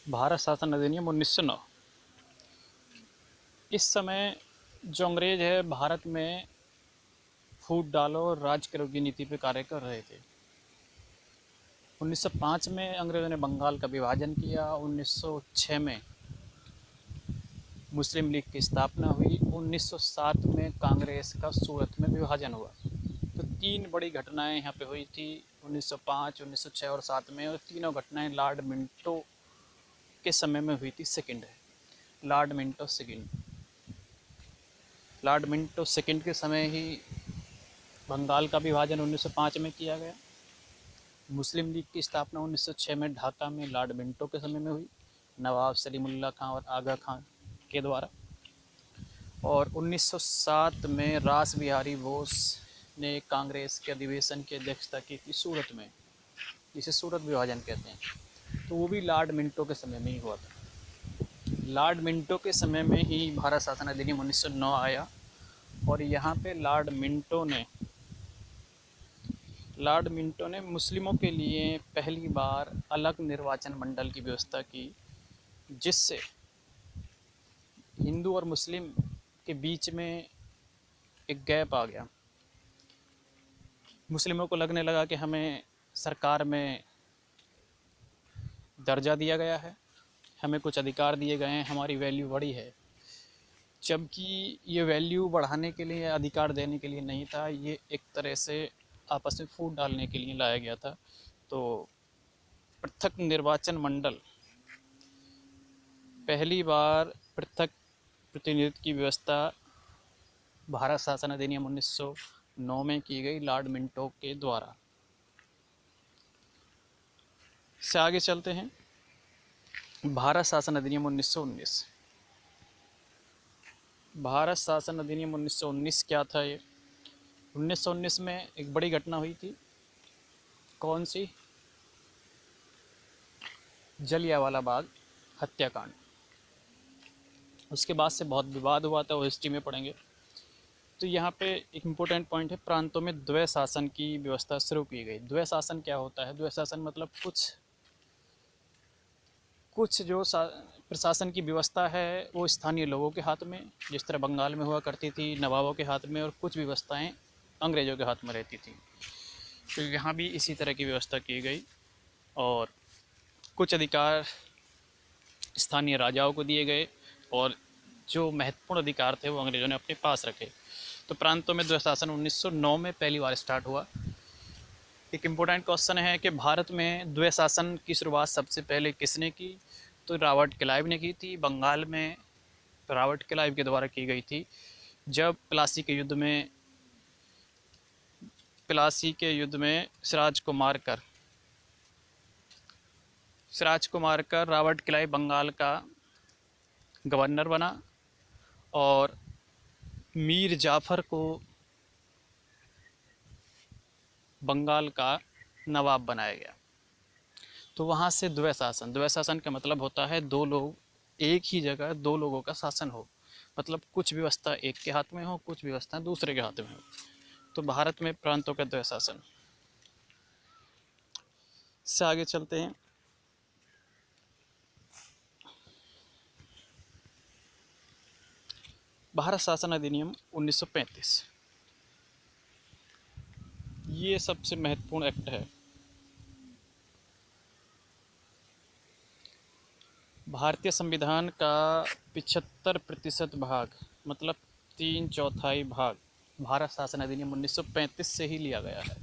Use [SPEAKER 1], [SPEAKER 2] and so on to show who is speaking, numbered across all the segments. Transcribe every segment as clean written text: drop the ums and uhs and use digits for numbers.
[SPEAKER 1] भारत शासन अधिनियम 1909। इस समय जो अंग्रेज है भारत में फूट डालो और राज करो की नीति पे कार्य कर रहे थे। 1905 में अंग्रेज़ों ने बंगाल का विभाजन किया। 1906 में मुस्लिम लीग की स्थापना हुई। 1907 में कांग्रेस का सूरत में विभाजन हुआ। तो तीन बड़ी घटनाएं यहाँ पे हुई थी 1905, 1906 और 7 में, और तीनों घटनाएं लॉर्ड मिंटो के समय में हुई थी। सेकंड है Lord Minto second. Lord Minto second के समय ही बंगाल का विभाजन 1905 में किया गया। मुस्लिम लीग की स्थापना 1906 में ढाका में लॉर्ड मिंटो के समय में हुई, नवाब सलीमुल्लाह खां और आगा खां के द्वारा। और 1907 में रास बिहारी बोस ने कांग्रेस के अधिवेशन की अध्यक्षता की थी सूरत में, जिसे सूरत विभाजन कहते हैं। तो वो भी लॉर्ड मिंटो के समय में ही हुआ था। लॉर्ड मिंटो के समय में ही भारत शासन अधिनियम 1909 आया। और यहाँ पे लॉर्ड मिंटो ने मुस्लिमों के लिए पहली बार अलग निर्वाचन मंडल की व्यवस्था की, जिससे हिंदू और मुस्लिम के बीच में एक गैप आ गया। मुस्लिमों को लगने लगा कि हमें सरकार में दर्जा दिया गया है, हमें कुछ अधिकार दिए गए हैं, हमारी वैल्यू बढ़ी है। जबकि ये वैल्यू बढ़ाने के लिए, अधिकार देने के लिए नहीं था, ये एक तरह से आपस में फूट डालने के लिए लाया गया था। तो पृथक निर्वाचन मंडल, पहली बार पृथक प्रतिनिधित्व की व्यवस्था भारत शासन अधिनियम 1909 में की गई लॉर्ड मिंटो के द्वारा। से आगे चलते हैं। भारत शासन अधिनियम 1919। भारत शासन अधिनियम 1919 क्या था ये? 1919 में एक बड़ी घटना हुई थी। कौन सी? जलियांवाला बाग हत्याकांड। उसके बाद से बहुत विवाद हुआ था, वो हिस्ट्री में पढ़ेंगे। तो यहाँ पे एक इम्पोर्टेंट पॉइंट है, प्रांतों में द्वैध शासन की व्यवस्था शुरू की गई। द्वैध शासन क्या होता है? द्वैध शासन मतलब कुछ जो प्रशासन की व्यवस्था है वो स्थानीय लोगों के हाथ में, जिस तरह बंगाल में हुआ करती थी नवाबों के हाथ में, और कुछ व्यवस्थाएं अंग्रेज़ों के हाथ में रहती थी। तो यहाँ भी इसी तरह की व्यवस्था की गई और कुछ अधिकार स्थानीय राजाओं को दिए गए और जो महत्वपूर्ण अधिकार थे वो अंग्रेज़ों ने अपने पास रखे। तो प्रांतों में द्वैध शासन 1909 में पहली बार स्टार्ट हुआ। एक इम्पोर्टेंट क्वेश्चन है कि भारत में द्वैध शासन की शुरुआत सबसे पहले किसने की? तो रॉबर्ट क्लाइव ने की थी। बंगाल में रॉबर्ट क्लाइव के द्वारा की गई थी, जब प्लासी के युद्ध में सिराज को मारकर रॉबर्ट क्लाइव बंगाल का गवर्नर बना और मीर जाफ़र को बंगाल का नवाब बनाया गया। तो वहाँ से द्वैध शासन का मतलब होता है दो लोग एक ही जगह, दो लोगों का शासन हो। मतलब कुछ व्यवस्था एक के हाथ में हो, कुछ व्यवस्था दूसरे के हाथ में हो। तो भारत में प्रांतों का द्वैध शासन। से आगे चलते हैं। भारत शासन अधिनियम 1935, ये सबसे महत्वपूर्ण एक्ट है। भारतीय संविधान का 75% भाग, मतलब 3/4 भाग भारत शासन अधिनियम 1935 से ही लिया गया है।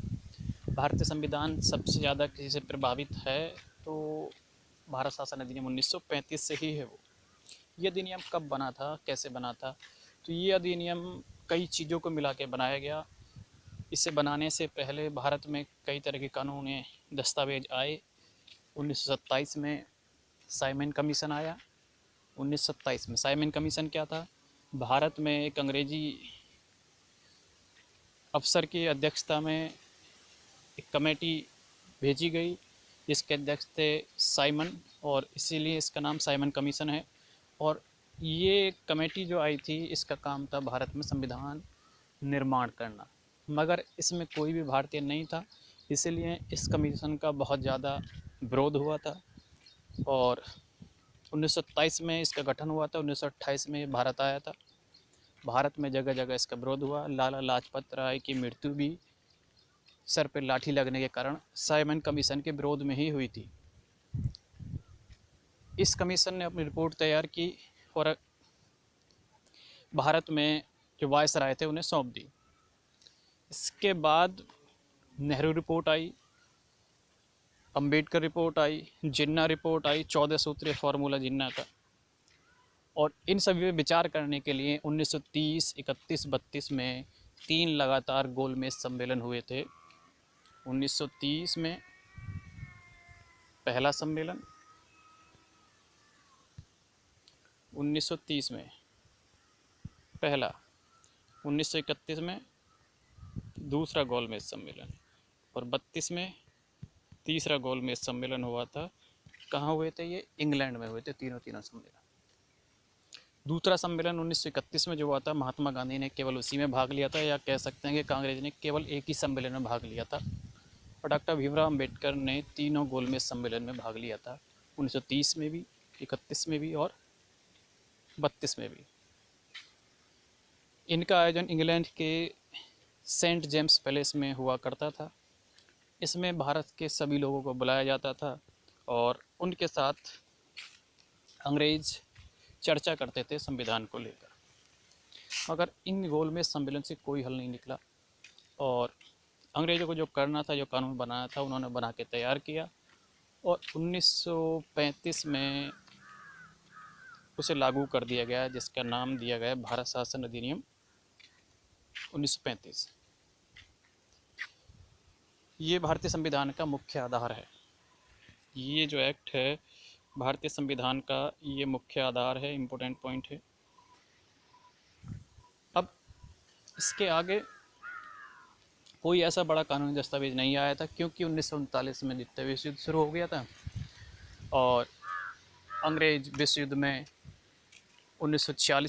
[SPEAKER 1] भारतीय संविधान सबसे ज़्यादा किसी से प्रभावित है तो भारत शासन अधिनियम 1935 से ही है। वो ये अधिनियम कब बना था, कैसे बना था? तो ये अधिनियम कई चीज़ों को मिला के बनाया गया। इसे बनाने से पहले भारत में कई तरह के कानून दस्तावेज आए। 1927 में साइमन कमीशन आया। 1927 में साइमन कमीशन क्या था? भारत में एक अंग्रेजी अफसर की अध्यक्षता में एक कमेटी भेजी गई, जिसके अध्यक्ष थे साइमन, और इसीलिए इसका नाम साइमन कमीशन है। और ये कमेटी जो आई थी, इसका काम था भारत में संविधान निर्माण करना, मगर इसमें कोई भी भारतीय नहीं था, इसीलिए इस कमीशन का बहुत ज़्यादा विरोध हुआ था। और 1927 में इसका गठन हुआ था, 1928 में भारत आया था। भारत में जगह जगह इसका विरोध हुआ। लाला लाजपत राय की मृत्यु भी सर पे लाठी लगने के कारण साइमन कमीशन के विरोध में ही हुई थी। इस कमीशन ने अपनी रिपोर्ट तैयार की और भारत में जो वायसराय थे उन्हें सौंप दी। इसके बाद नेहरू रिपोर्ट आई, अंबेडकर रिपोर्ट आई, जिन्ना रिपोर्ट आई, 14 सूत्रीय फार्मूला जिन्ना का। और इन सभी पे विचार करने के लिए 1930, 31, 32 में 3 लगातार गोलमेज सम्मेलन हुए थे। 1930 में पहला सम्मेलन, 1930 में पहला, 1931 में दूसरा गोलमेज सम्मेलन और 32 में तीसरा गोलमेज सम्मेलन हुआ था। कहाँ हुए थे ये? इंग्लैंड में हुए थे तीनों सम्मेलन। दूसरा सम्मेलन 1931 में जो हुआ था, महात्मा गांधी ने केवल उसी में भाग लिया था, या कह सकते हैं कि कांग्रेस ने केवल एक ही सम्मेलन में भाग लिया था। और डॉक्टर भीमराव अम्बेडकर ने तीनों गोलमेज सम्मेलन में भाग लिया था, 1930 में भी, 31 में भी और 32 में भी। इनका आयोजन इंग्लैंड के सेंट जेम्स पैलेस में हुआ करता था। इसमें भारत के सभी लोगों को बुलाया जाता था और उनके साथ अंग्रेज़ चर्चा करते थे संविधान को लेकर। मगर इन गोलमेज सम्मेलन से कोई हल नहीं निकला और अंग्रेज़ों को जो करना था, जो कानून बनाना था, उन्होंने बना के तैयार किया और 1935 में उसे लागू कर दिया गया, जिसका नाम दिया गया भारत शासन अधिनियम 1935। ये भारतीय संविधान का मुख्य आधार है। ये जो एक्ट है भारतीय संविधान का, ये मुख्य आधार है, इम्पोर्टेंट पॉइंट है। अब इसके आगे कोई ऐसा बड़ा कानूनी दस्तावेज नहीं आया था, क्योंकि 1939 में द्वितीय विश्व युद्ध शुरू हो गया था और अंग्रेज विश्व युद्ध में 1946